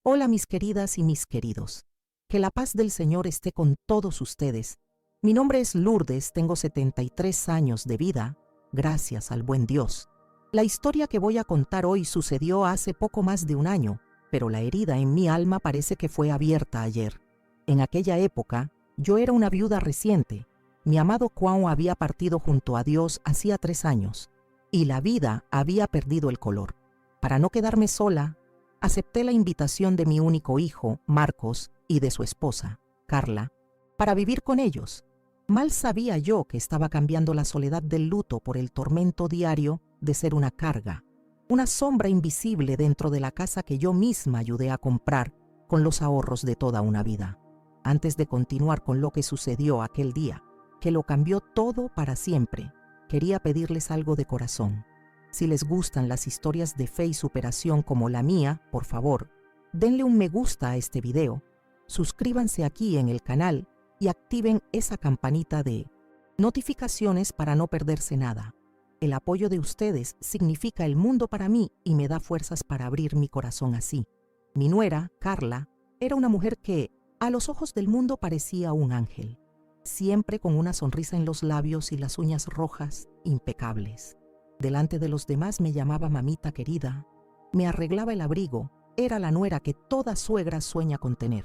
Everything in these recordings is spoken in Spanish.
Hola mis queridas y mis queridos. Que la paz del Señor esté con todos ustedes. Mi nombre es Lourdes, tengo 73 años de vida, gracias al buen Dios. La historia que voy a contar hoy sucedió hace poco más de un año, pero la herida en mi alma parece que fue abierta ayer. En aquella época, yo era una viuda reciente. Mi amado Juan había partido junto a Dios hacía 3 años, y la vida había perdido el color. Para no quedarme sola, acepté la invitación de mi único hijo, Marcos, y de su esposa, Carla, para vivir con ellos. Mal sabía yo que estaba cambiando la soledad del luto por el tormento diario de ser una carga, una sombra invisible dentro de la casa que yo misma ayudé a comprar con los ahorros de toda una vida. Antes de continuar con lo que sucedió aquel día, que lo cambió todo para siempre, quería pedirles algo de corazón. Si les gustan las historias de fe y superación como la mía, por favor, denle un me gusta a este video, suscríbanse aquí en el canal y activen esa campanita de notificaciones para no perderse nada. El apoyo de ustedes significa el mundo para mí y me da fuerzas para abrir mi corazón así. Mi nuera, Carla, era una mujer que, a los ojos del mundo, parecía un ángel, siempre con una sonrisa en los labios y las uñas rojas impecables. Delante de los demás me llamaba mamita querida, me arreglaba el abrigo, era la nuera que toda suegra sueña con tener.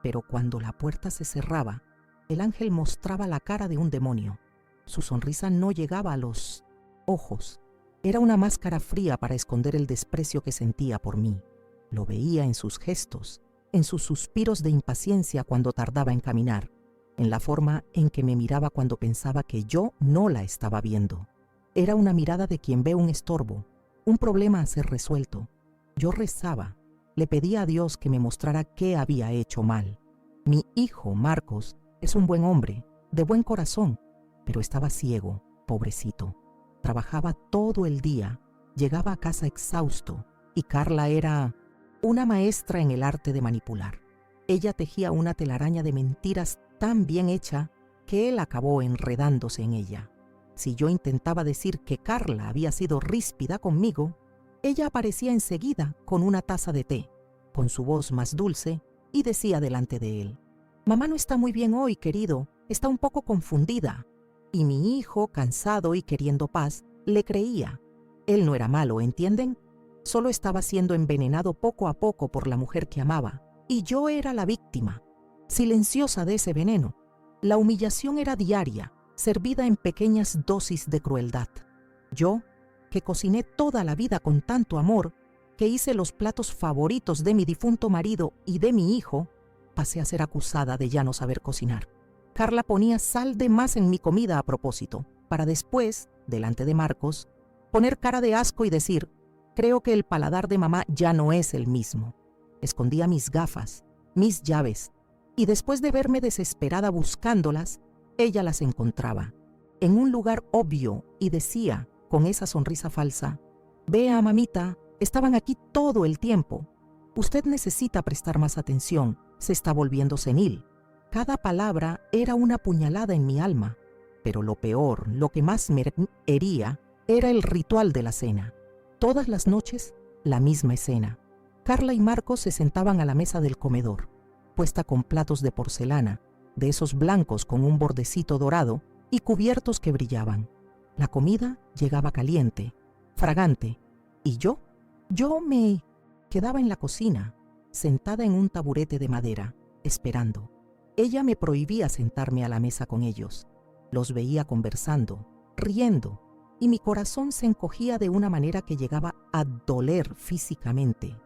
Pero cuando la puerta se cerraba, el ángel mostraba la cara de un demonio. Su sonrisa no llegaba a los ojos, era una máscara fría para esconder el desprecio que sentía por mí. Lo veía en sus gestos, en sus suspiros de impaciencia cuando tardaba en caminar, en la forma en que me miraba cuando pensaba que yo no la estaba viendo. Era una mirada de quien ve un estorbo, un problema a ser resuelto. Yo rezaba, le pedía a Dios que me mostrara qué había hecho mal. Mi hijo, Marcos, es un buen hombre, de buen corazón, pero estaba ciego, pobrecito. Trabajaba todo el día, llegaba a casa exhausto, y Carla era una maestra en el arte de manipular. Ella tejía una telaraña de mentiras tan bien hecha que él acabó enredándose en ella. Si yo intentaba decir que Carla había sido ríspida conmigo, ella aparecía enseguida con una taza de té, con su voz más dulce, y decía delante de él: «Mamá no está muy bien hoy, querido, está un poco confundida». Y mi hijo, cansado y queriendo paz, le creía. Él no era malo, ¿entienden? Solo estaba siendo envenenado poco a poco por la mujer que amaba, y yo era la víctima, silenciosa de ese veneno. La humillación era diaria, servida en pequeñas dosis de crueldad. Yo, que cociné toda la vida con tanto amor, que hice los platos favoritos de mi difunto marido y de mi hijo, pasé a ser acusada de ya no saber cocinar. Carla ponía sal de más en mi comida a propósito, para después, delante de Marcos, poner cara de asco y decir: «Creo que el paladar de mamá ya no es el mismo». Escondía mis gafas, mis llaves, y después de verme desesperada buscándolas, ella las encontraba, en un lugar obvio, y decía, con esa sonrisa falsa: «Vea, mamita, estaban aquí todo el tiempo. Usted necesita prestar más atención, se está volviendo senil». Cada palabra era una puñalada en mi alma, pero lo peor, lo que más me hería, era el ritual de la cena. Todas las noches, la misma escena. Carla y Marcos se sentaban a la mesa del comedor, puesta con platos de porcelana, de esos blancos con un bordecito dorado y cubiertos que brillaban. La comida llegaba caliente, fragante, y yo me quedaba en la cocina, sentada en un taburete de madera, esperando. Ella me prohibía sentarme a la mesa con ellos. Los veía conversando, riendo, y mi corazón se encogía de una manera que llegaba a doler físicamente.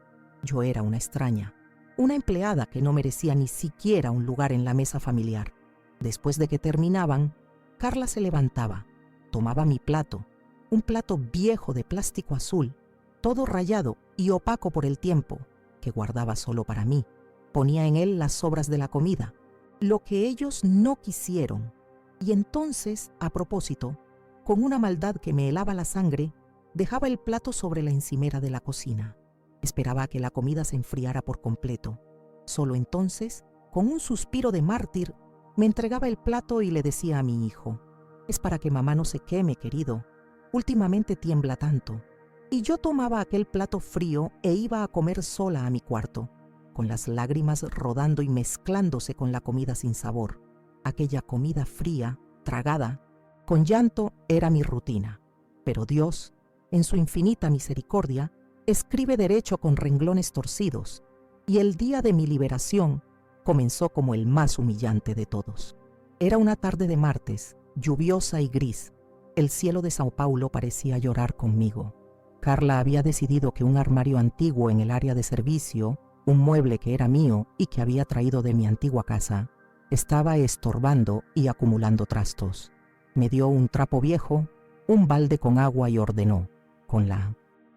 Yo era una extraña, una empleada que no merecía ni siquiera un lugar en la mesa familiar. Después de que terminaban, Carla se levantaba, tomaba mi plato, un plato viejo de plástico azul, todo rayado y opaco por el tiempo, que guardaba solo para mí. Ponía en él las sobras de la comida, lo que ellos no quisieron, y entonces, a propósito, con una maldad que me helaba la sangre, dejaba el plato sobre la encimera de la cocina. Esperaba a que la comida se enfriara por completo. Solo entonces, con un suspiro de mártir, me entregaba el plato y le decía a mi hijo: «Es para que mamá no se queme, querido. Últimamente tiembla tanto». Y yo tomaba aquel plato frío e iba a comer sola a mi cuarto, con las lágrimas rodando y mezclándose con la comida sin sabor. Aquella comida fría, tragada, con llanto, era mi rutina. Pero Dios, en su infinita misericordia, escribe derecho con renglones torcidos, y el día de mi liberación comenzó como el más humillante de todos. Era una tarde de martes, lluviosa y gris. El cielo de Sao Paulo parecía llorar conmigo. Carla había decidido que un armario antiguo en el área de servicio, un mueble que era mío y que había traído de mi antigua casa, estaba estorbando y acumulando trastos. Me dio un trapo viejo, un balde con agua y ordenó, con la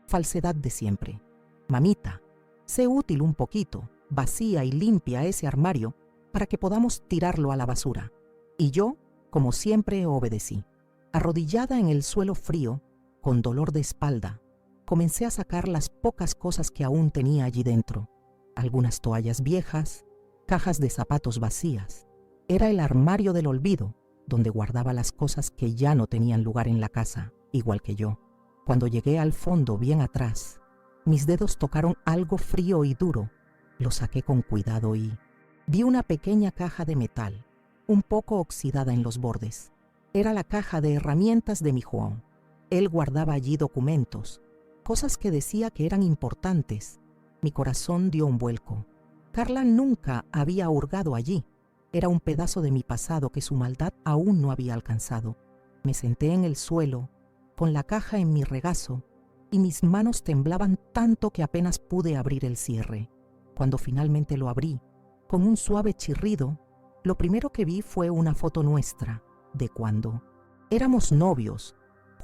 falsedad de siempre: «Mamita, sé útil un poquito, vacía y limpia ese armario para que podamos tirarlo a la basura». Y yo, como siempre, obedecí. Arrodillada en el suelo frío, con dolor de espalda, comencé a sacar las pocas cosas que aún tenía allí dentro. Algunas toallas viejas, cajas de zapatos vacías. Era el armario del olvido, donde guardaba las cosas que ya no tenían lugar en la casa, igual que yo. Cuando llegué al fondo, bien atrás, mis dedos tocaron algo frío y duro. Lo saqué con cuidado y vi una pequeña caja de metal, un poco oxidada en los bordes. Era la caja de herramientas de mi João. Él guardaba allí documentos, cosas que decía que eran importantes. Mi corazón dio un vuelco. Carla nunca había hurgado allí. Era un pedazo de mi pasado que su maldad aún no había alcanzado. Me senté en el suelo, con la caja en mi regazo, y mis manos temblaban tanto que apenas pude abrir el cierre. Cuando finalmente lo abrí, con un suave chirrido, lo primero que vi fue una foto nuestra, de cuando éramos novios.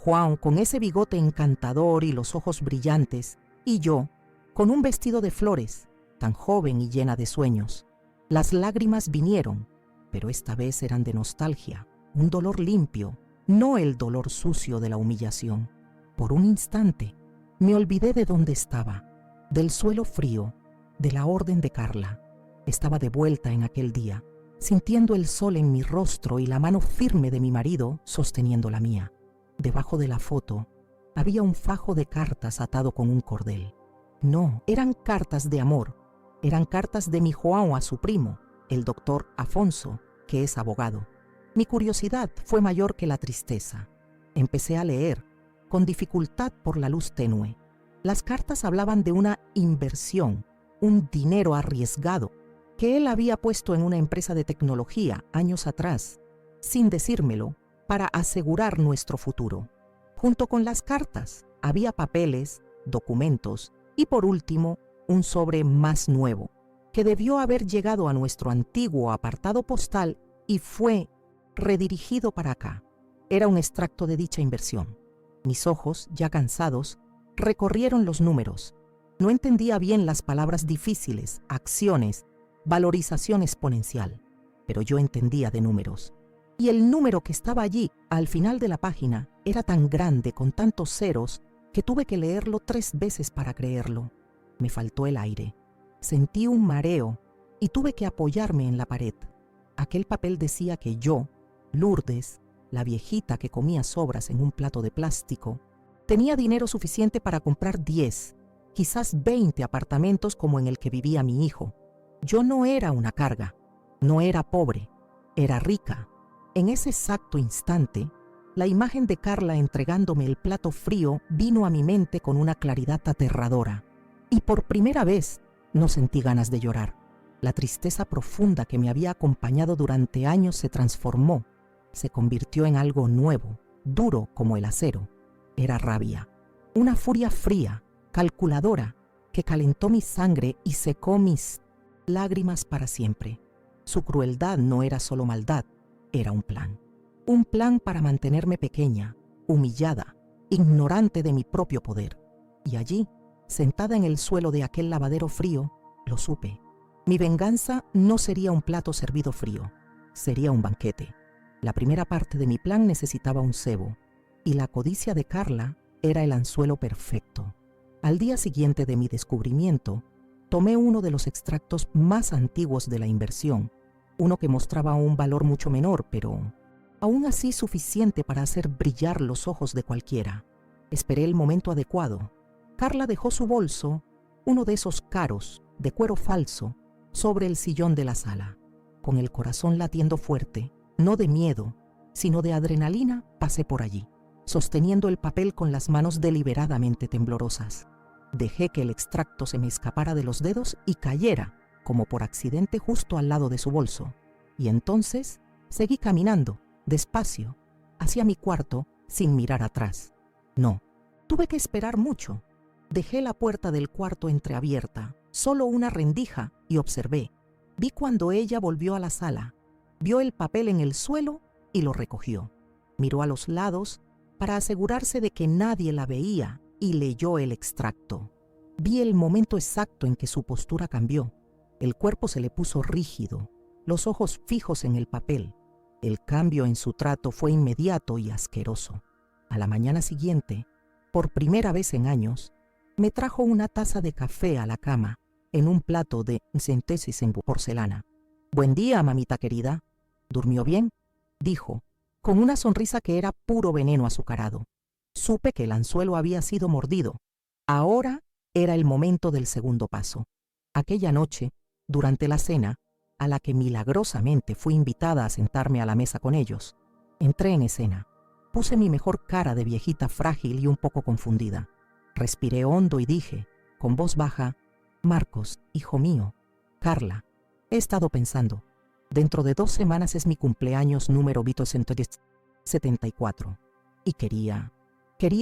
João con ese bigote encantador y los ojos brillantes, y yo, con un vestido de flores, tan joven y llena de sueños. Las lágrimas vinieron, pero esta vez eran de nostalgia, un dolor limpio, no el dolor sucio de la humillación. Por un instante, me olvidé de dónde estaba, del suelo frío, de la orden de Carla. Estaba de vuelta en aquel día, sintiendo el sol en mi rostro y la mano firme de mi marido sosteniendo la mía. Debajo de la foto había un fajo de cartas atado con un cordel. No, eran cartas de amor. Eran cartas de mi João a su primo, el doctor Afonso, que es abogado. Mi curiosidad fue mayor que la tristeza. Empecé a leer, con dificultad por la luz tenue. Las cartas hablaban de una inversión, un dinero arriesgado, que él había puesto en una empresa de tecnología años atrás, sin decírmelo, para asegurar nuestro futuro. Junto con las cartas había papeles, documentos y, por último, un sobre más nuevo, que debió haber llegado a nuestro antiguo apartado postal y fue redirigido para acá. Era un extracto de dicha inversión. Mis ojos, ya cansados, recorrieron los números. No entendía bien las palabras difíciles, acciones, valorización exponencial, pero yo entendía de números. Y el número que estaba allí, al final de la página, era tan grande, con tantos ceros, que tuve que leerlo 3 veces para creerlo. Me faltó el aire. Sentí un mareo y tuve que apoyarme en la pared. Aquel papel decía que yo, Lourdes, la viejita que comía sobras en un plato de plástico, tenía dinero suficiente para comprar 10, quizás 20 apartamentos como en el que vivía mi hijo. Yo no era una carga, no era pobre, era rica. En ese exacto instante, la imagen de Carla entregándome el plato frío vino a mi mente con una claridad aterradora. Y por primera vez no sentí ganas de llorar. La tristeza profunda que me había acompañado durante años se transformó, se convirtió en algo nuevo, duro como el acero. Era rabia, una furia fría, calculadora, que calentó mi sangre y secó mis lágrimas para siempre. Su crueldad no era solo maldad, era un plan para mantenerme pequeña, humillada, ignorante de mi propio poder. Y allí, sentada en el suelo de aquel lavadero frío, lo supe. Mi venganza no sería un plato servido frío, sería un banquete. La primera parte de mi plan necesitaba un cebo, y la codicia de Carla era el anzuelo perfecto. Al día siguiente de mi descubrimiento, tomé uno de los extractos más antiguos de la inversión, uno que mostraba un valor mucho menor, pero aún así suficiente para hacer brillar los ojos de cualquiera. Esperé el momento adecuado. Carla dejó su bolso, uno de esos caros, de cuero falso, sobre el sillón de la sala. Con el corazón latiendo fuerte, no de miedo, sino de adrenalina, pasé por allí, sosteniendo el papel con las manos deliberadamente temblorosas. Dejé que el extracto se me escapara de los dedos y cayera, como por accidente, justo al lado de su bolso. Y entonces seguí caminando, despacio, hacia mi cuarto, sin mirar atrás. No, tuve que esperar mucho. Dejé la puerta del cuarto entreabierta, solo una rendija, y observé. Vi cuando ella volvió a la sala, vio el papel en el suelo y lo recogió. Miró a los lados para asegurarse de que nadie la veía y leyó el extracto. Vi el momento exacto en que su postura cambió. El cuerpo se le puso rígido, los ojos fijos en el papel. El cambio en su trato fue inmediato y asqueroso. A la mañana siguiente, por primera vez en años, me trajo una taza de café a la cama, en un plato de síntesis en porcelana. «Buen día, mamita querida. ¿Durmió bien?», dijo, con una sonrisa que era puro veneno azucarado. Supe que el anzuelo había sido mordido. Ahora era el momento del segundo paso. Aquella noche, durante la cena, a la que milagrosamente fui invitada a sentarme a la mesa con ellos, entré en escena. Puse mi mejor cara de viejita frágil y un poco confundida. Respiré hondo y dije, con voz baja: «Marcos, hijo mío, Carla, he estado pensando. Dentro de 2 semanas es mi cumpleaños número 174 y quería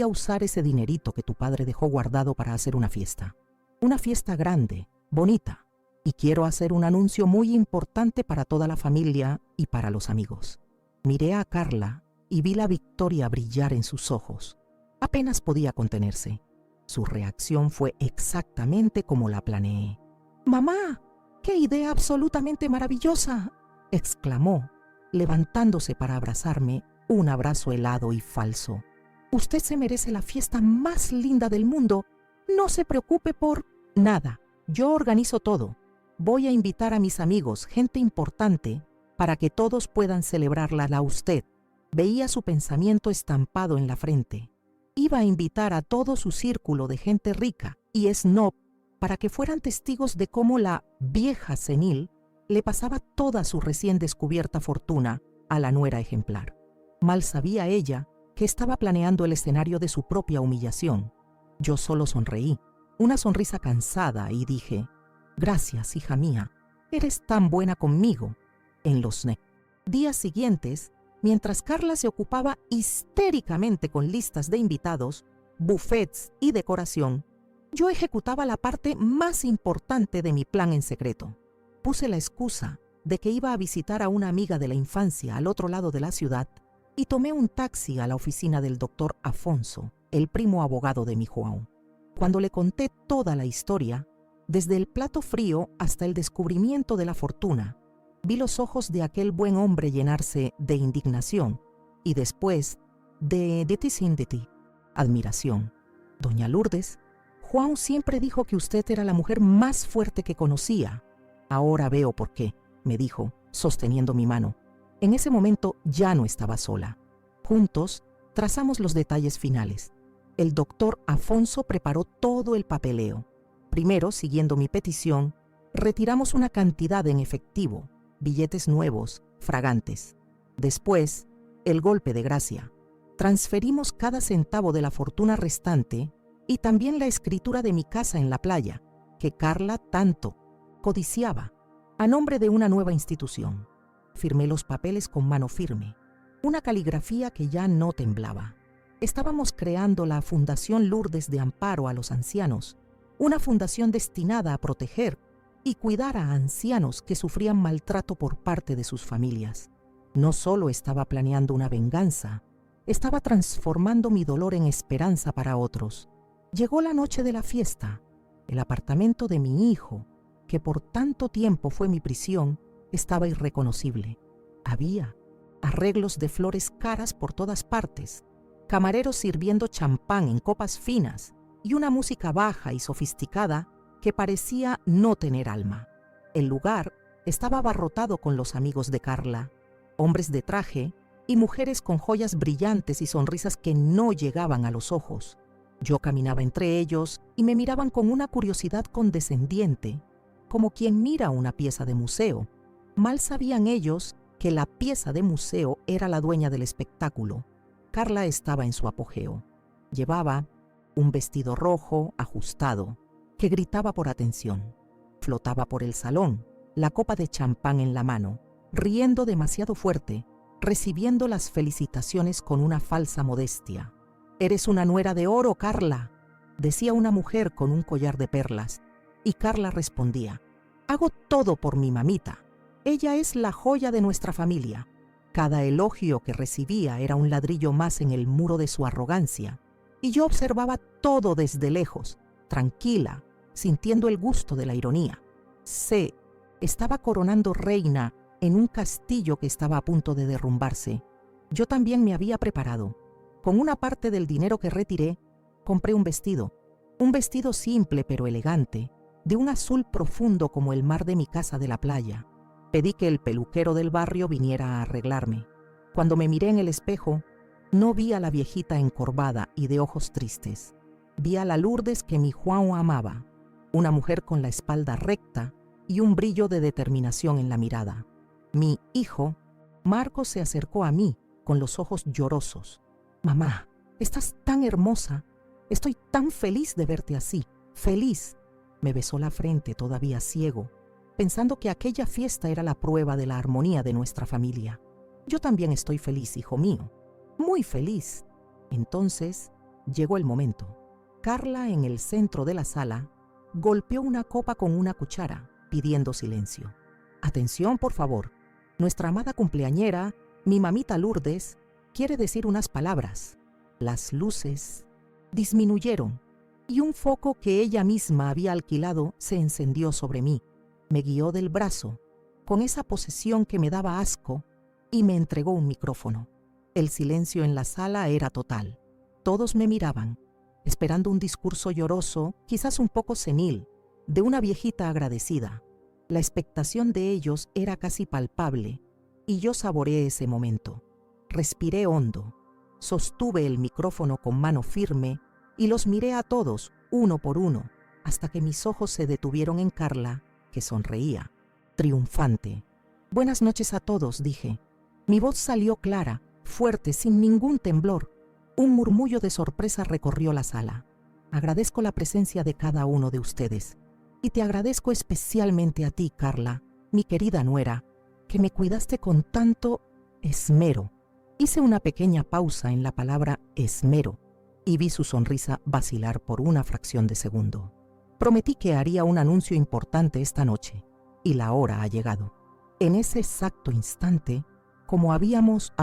usar ese dinerito que tu padre dejó guardado para hacer una fiesta. Una fiesta grande, bonita, y quiero hacer un anuncio muy importante para toda la familia y para los amigos». Miré a Carla y vi la victoria brillar en sus ojos. Apenas podía contenerse. Su reacción fue exactamente como la planeé. «¡Mamá! ¡Qué idea absolutamente maravillosa!», exclamó, levantándose para abrazarme, un abrazo helado y falso. «Usted se merece la fiesta más linda del mundo. No se preocupe por nada. Yo organizo todo. Voy a invitar a mis amigos, gente importante, para que todos puedan celebrarla a usted». Veía su pensamiento estampado en la frente. Iba a invitar a todo su círculo de gente rica y snob para que fueran testigos de cómo la vieja senil le pasaba toda su recién descubierta fortuna a la nuera ejemplar. Mal sabía ella que estaba planeando el escenario de su propia humillación. Yo solo sonreí, una sonrisa cansada, y dije: «Gracias, hija mía, eres tan buena conmigo». En los días siguientes, mientras Carla se ocupaba histéricamente con listas de invitados, buffets y decoración, yo ejecutaba la parte más importante de mi plan en secreto. Puse la excusa de que iba a visitar a una amiga de la infancia al otro lado de la ciudad y tomé un taxi a la oficina del doctor Afonso, el primo abogado de mi Juan. Cuando le conté toda la historia, desde el plato frío hasta el descubrimiento de la fortuna, vi los ojos de aquel buen hombre llenarse de indignación y después de admiración. «Doña Lourdes, Juan siempre dijo que usted era la mujer más fuerte que conocía. Ahora veo por qué», me dijo, sosteniendo mi mano. En ese momento ya no estaba sola. Juntos trazamos los detalles finales. El doctor Afonso preparó todo el papeleo. Primero, siguiendo mi petición, retiramos una cantidad en efectivo, billetes nuevos, fragantes. Después, el golpe de gracia. Transferimos cada centavo de la fortuna restante y también la escritura de mi casa en la playa, que Carla tanto codiciaba, a nombre de una nueva institución. Firmé los papeles con mano firme, una caligrafía que ya no temblaba. Estábamos creando la Fundación Lourdes de Amparo a los Ancianos, una fundación destinada a proteger y cuidar a ancianos que sufrían maltrato por parte de sus familias. No solo estaba planeando una venganza, estaba transformando mi dolor en esperanza para otros. Llegó la noche de la fiesta. El apartamento de mi hijo, que por tanto tiempo fue mi prisión, estaba irreconocible. Había arreglos de flores caras por todas partes, camareros sirviendo champán en copas finas y una música baja y sofisticada que parecía no tener alma. El lugar estaba abarrotado con los amigos de Carla, hombres de traje y mujeres con joyas brillantes y sonrisas que no llegaban a los ojos. Yo caminaba entre ellos y me miraban con una curiosidad condescendiente como quien mira una pieza de museo. Mal sabían ellos que la pieza de museo era la dueña del espectáculo. Carla estaba en su apogeo. Llevaba un vestido rojo ajustado que gritaba por atención. Flotaba por el salón, la copa de champán en la mano, riendo demasiado fuerte, recibiendo las felicitaciones con una falsa modestia. «Eres una nuera de oro, Carla», decía una mujer con un collar de perlas, y Carla respondía: «Hago todo por mi mamita. Ella es la joya de nuestra familia». Cada elogio que recibía era un ladrillo más en el muro de su arrogancia, y yo observaba todo desde lejos, tranquila, sintiendo el gusto de la ironía. Estaba coronando reina en un castillo que estaba a punto de derrumbarse. Yo también me había preparado. Con una parte del dinero que retiré, compré un vestido simple pero elegante, de un azul profundo como el mar de mi casa de la playa. Pedí que el peluquero del barrio viniera a arreglarme. Cuando me miré en el espejo, no vi a la viejita encorvada y de ojos tristes. Vi a la Lourdes que mi Juan amaba, una mujer con la espalda recta y un brillo de determinación en la mirada. Mi hijo, Marcos, se acercó a mí con los ojos llorosos. «Mamá, estás tan hermosa. Estoy tan feliz de verte así. Feliz». Me besó la frente todavía ciego, pensando que aquella fiesta era la prueba de la armonía de nuestra familia. «Yo también estoy feliz, hijo mío. Muy feliz». Entonces llegó el momento. Carla, en el centro de la sala, golpeó una copa con una cuchara, pidiendo silencio. «Atención, por favor. Nuestra amada cumpleañera, mi mamita Lourdes, quiere decir unas palabras». Las luces disminuyeron y un foco que ella misma había alquilado se encendió sobre mí. Me guió del brazo, con esa posesión que me daba asco, y me entregó un micrófono. El silencio en la sala era total. Todos me miraban, esperando un discurso lloroso, quizás un poco senil, de una viejita agradecida. La expectación de ellos era casi palpable, y yo saboreé ese momento. Respiré hondo, sostuve el micrófono con mano firme y los miré a todos, uno por uno, hasta que mis ojos se detuvieron en Carla, que sonreía, triunfante. «Buenas noches a todos», dije. Mi voz salió clara, fuerte, sin ningún temblor. Un murmullo de sorpresa recorrió la sala. «Agradezco la presencia de cada uno de ustedes. Y te agradezco especialmente a ti, Carla, mi querida nuera, que me cuidaste con tanto esmero». Hice una pequeña pausa en la palabra esmero y vi su sonrisa vacilar por una fracción de segundo. Prometí que haría un anuncio importante esta noche, y la hora ha llegado. En ese exacto instante, como habíamos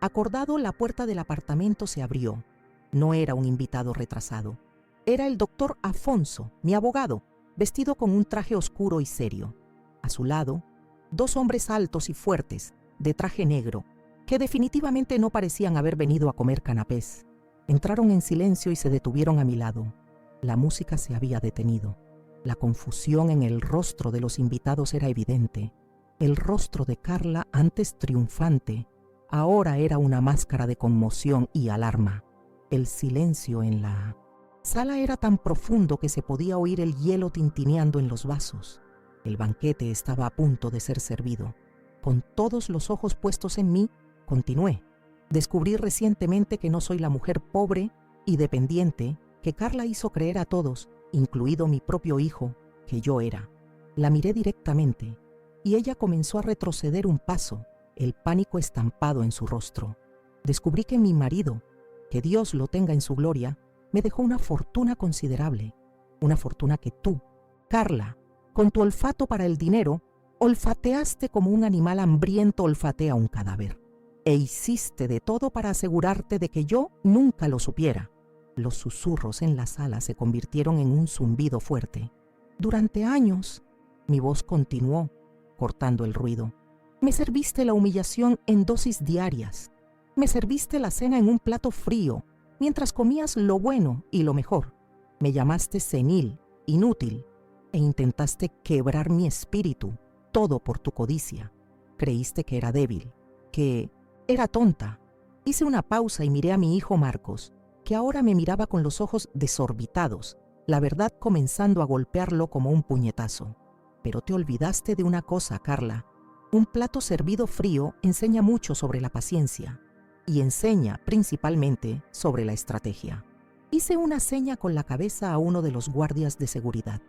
acordado, la puerta del apartamento se abrió. No era un invitado retrasado. Era el doctor Afonso, mi abogado, vestido con un traje oscuro y serio. A su lado, dos hombres altos y fuertes, de traje negro, que definitivamente no parecían haber venido a comer canapés. Entraron en silencio y se detuvieron a mi lado. La música se había detenido. La confusión en el rostro de los invitados era evidente. El rostro de Carla, antes triunfante, ahora era una máscara de conmoción y alarma. El silencio en la sala era tan profundo que se podía oír el hielo tintineando en los vasos. El banquete estaba a punto de ser servido. Con todos los ojos puestos en mí, continué. Descubrí recientemente que no soy la mujer pobre y dependiente que Carla hizo creer a todos, incluido mi propio hijo, que yo era. La miré directamente y ella comenzó a retroceder un paso, el pánico estampado en su rostro. Descubrí que mi marido, que Dios lo tenga en su gloria, me dejó una fortuna considerable, una fortuna que tú, Carla, con tu olfato para el dinero, olfateaste como un animal hambriento olfatea un cadáver. E hiciste de todo para asegurarte de que yo nunca lo supiera. Los susurros en la sala se convirtieron en un zumbido fuerte. Durante años, mi voz continuó, cortando el ruido. Me serviste la humillación en dosis diarias. Me serviste la cena en un plato frío, mientras comías lo bueno y lo mejor. Me llamaste senil, inútil, e intentaste quebrar mi espíritu, todo por tu codicia. Creíste que era débil, que era tonta. Hice una pausa y miré a mi hijo Marcos, que ahora me miraba con los ojos desorbitados, la verdad comenzando a golpearlo como un puñetazo. Pero te olvidaste de una cosa, Carla. Un plato servido frío enseña mucho sobre la paciencia y enseña principalmente sobre la estrategia. Hice una seña con la cabeza a uno de los guardias de seguridad.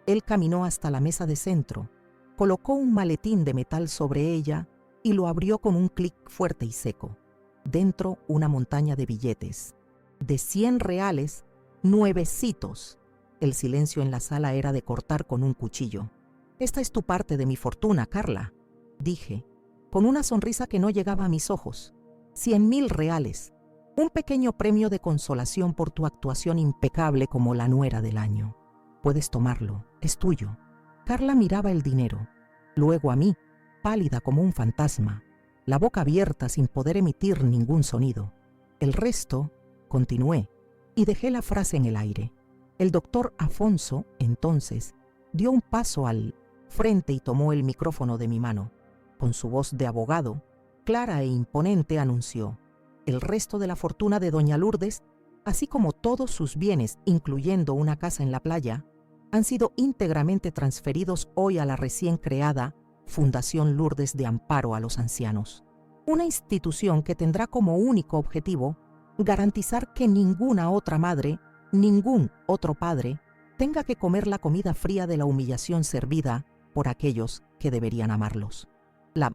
Él caminó hasta la mesa de centro, colocó un maletín de metal sobre ella y lo abrió con un clic fuerte y seco. Dentro una montaña de billetes. De 100 reales, nuevecitos. El silencio en la sala era de cortar con un cuchillo. «Esta es tu parte de mi fortuna, Carla», dije, con una sonrisa que no llegaba a mis ojos. 100.000 reales. Un pequeño premio de consolación por tu actuación impecable como la nuera del año. Puedes tomarlo, es tuyo. Carla miraba el dinero, luego a mí, pálida como un fantasma, la boca abierta sin poder emitir ningún sonido. El resto, continué, y dejé la frase en el aire. El doctor Afonso, entonces, dio un paso al frente y tomó el micrófono de mi mano. Con su voz de abogado, clara e imponente, anunció: el resto de la fortuna de doña Lourdes, así como todos sus bienes, incluyendo una casa en la playa, han sido íntegramente transferidos hoy a la recién creada Fundación Lourdes de Amparo a los Ancianos, una institución que tendrá como único objetivo garantizar que ninguna otra madre, ningún otro padre, tenga que comer la comida fría de la humillación servida por aquellos que deberían amarlos. La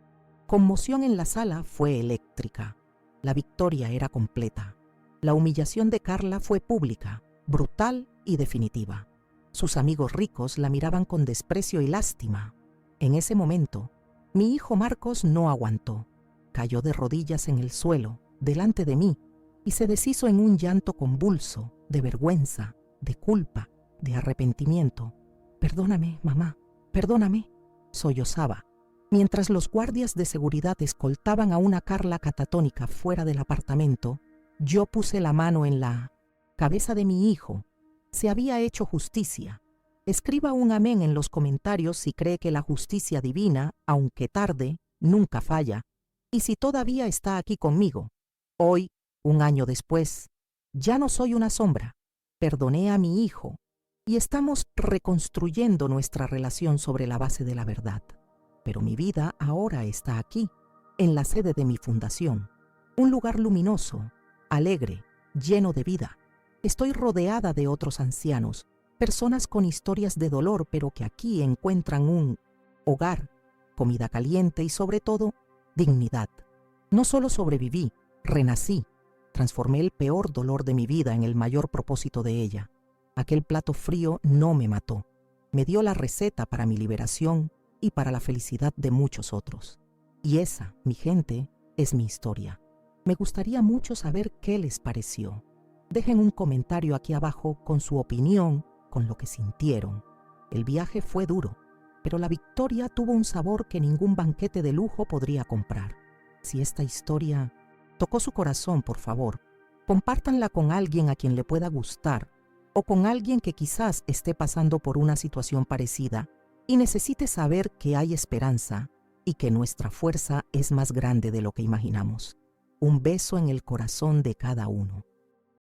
conmoción en la sala fue eléctrica. La victoria era completa. La humillación de Carla fue pública, brutal y definitiva. Sus amigos ricos la miraban con desprecio y lástima. En ese momento, mi hijo Marcos no aguantó. Cayó de rodillas en el suelo, delante de mí, y se deshizo en un llanto convulso, de vergüenza, de culpa, de arrepentimiento. «Perdóname, mamá, perdóname», sollozaba, mientras los guardias de seguridad escoltaban a una Carla catatónica fuera del apartamento. Yo puse la mano en la cabeza de mi hijo. Se había hecho justicia. Escriba un amén en los comentarios si cree que la justicia divina, aunque tarde, nunca falla, y si todavía está aquí conmigo. Hoy, un año después, ya no soy una sombra. Perdoné a mi hijo y estamos reconstruyendo nuestra relación sobre la base de la verdad. Pero mi vida ahora está aquí, en la sede de mi fundación, un lugar luminoso, alegre, lleno de vida. Estoy rodeada de otros ancianos, personas con historias de dolor, pero que aquí encuentran un hogar, comida caliente y sobre todo, dignidad. No solo sobreviví, renací, transformé el peor dolor de mi vida en el mayor propósito de ella. Aquel plato frío no me mató, me dio la receta para mi liberación y para la felicidad de muchos otros. Y esa, mi gente, es mi historia. Me gustaría mucho saber qué les pareció. Dejen un comentario aquí abajo con su opinión, con lo que sintieron. El viaje fue duro, pero la victoria tuvo un sabor que ningún banquete de lujo podría comprar. Si esta historia tocó su corazón, por favor, compártanla con alguien a quien le pueda gustar o con alguien que quizás esté pasando por una situación parecida y necesite saber que hay esperanza y que nuestra fuerza es más grande de lo que imaginamos. Un beso en el corazón de cada uno.